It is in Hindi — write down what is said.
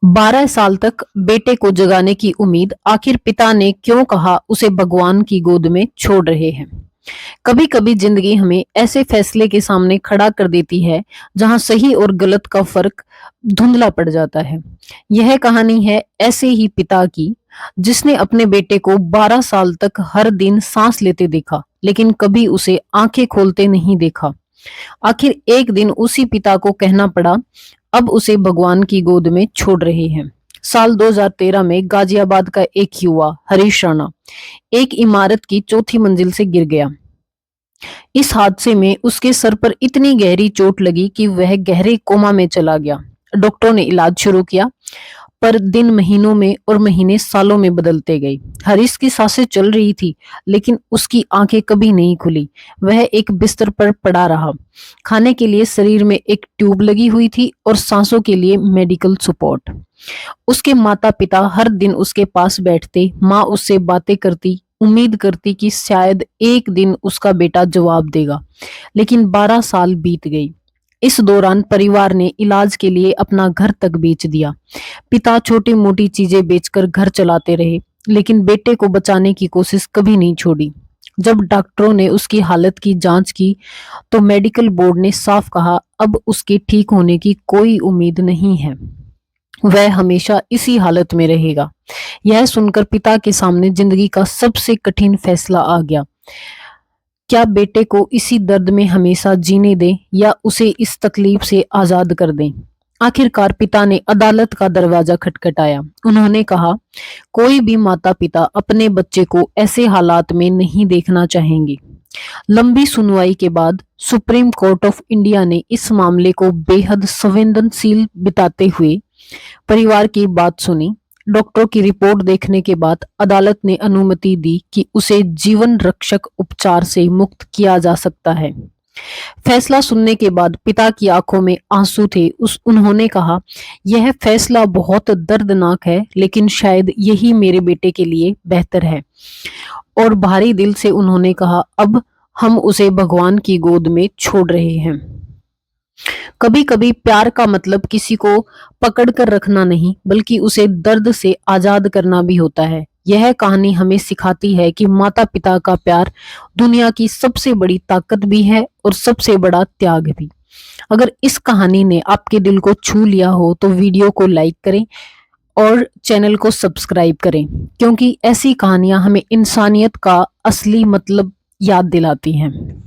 12 साल तक बेटे को जगाने की उम्मीद, आखिर पिता ने क्यों कहा उसे भगवान की गोद में छोड़ रहे हैं। कभी कभी जिंदगी हमें ऐसे फैसले के सामने खड़ा कर देती है जहां सही और गलत का फर्क धुंधला पड़ जाता है। यह कहानी है ऐसे ही पिता की, जिसने अपने बेटे को 12 साल तक हर दिन सांस लेते देखा, लेकिन कभी उसे आंखें खोलते नहीं देखा। आखिर एक दिन उसी पिता को कहना पड़ा, अब उसे भगवान की गोद में छोड़ रहे हैं। साल 2013 में गाजियाबाद का एक युवा हरीश राणा एक इमारत की चौथी मंजिल से गिर गया। इस हादसे में उसके सर पर इतनी गहरी चोट लगी कि वह गहरे कोमा में चला गया। डॉक्टरों ने इलाज शुरू किया, पर दिन महीनों में और महीने सालों में बदलते गए। हरीश की सांसें चल रही थी, लेकिन उसकी आंखें कभी नहीं खुली। वह एक बिस्तर पर पड़ा रहा। खाने के लिए शरीर में एक ट्यूब लगी हुई थी और सांसों के लिए मेडिकल सपोर्ट। उसके माता पिता हर दिन उसके पास बैठते, माँ उससे बातें करती, उम्मीद करती कि शायद एक दिन उसका बेटा जवाब देगा। लेकिन 12 साल बीत गई। इस दौरान परिवार ने इलाज के लिए अपना घर तक बेच दिया। पिता छोटी मोटी चीजें बेचकर घर चलाते रहे, लेकिन बेटे को बचाने की कोशिश कभी नहीं छोड़ी। जब डॉक्टरों ने उसकी हालत की जांच की, तो मेडिकल बोर्ड ने साफ कहा, अब उसके ठीक होने की कोई उम्मीद नहीं है। वह हमेशा इसी हालत में रहेगा। यह सुनकर पिता के सामने जिंदगी का सबसे कठिन फैसला आ गया। क्या बेटे को इसी दर्द में हमेशा जीने दें या उसे इस तकलीफ से आजाद कर दें। आखिरकार पिता ने अदालत का दरवाजा खटखटाया। उन्होंने कहा, कोई भी माता पिता अपने बच्चे को ऐसे हालात में नहीं देखना चाहेंगे। लंबी सुनवाई के बाद सुप्रीम कोर्ट ऑफ इंडिया ने इस मामले को बेहद संवेदनशील बताते हुए परिवार की बात सुनी। डॉक्टरों की रिपोर्ट देखने के बाद अदालत ने अनुमति दी कि उसे जीवन रक्षक उपचार से मुक्त किया जा सकता है। फैसला सुनने के बाद पिता की आंखों में आंसू थे। उन्होंने कहा, यह फैसला बहुत दर्दनाक है, लेकिन शायद यही मेरे बेटे के लिए बेहतर है। और भारी दिल से उन्होंने कहा, अब हम उसे भगवान की गोद में छोड़ रहे हैं। कभी कभी प्यार का मतलब किसी को पकड़ कर रखना नहीं, बल्कि उसे दर्द से आजाद करना भी होता है। यह कहानी हमें सिखाती है कि माता पिता का प्यार दुनिया की सबसे बड़ी ताकत भी है और सबसे बड़ा त्याग भी। अगर इस कहानी ने आपके दिल को छू लिया हो तो वीडियो को लाइक करें और चैनल को सब्सक्राइब करें, क्योंकि ऐसी कहानियां हमें इंसानियत का असली मतलब याद दिलाती हैं।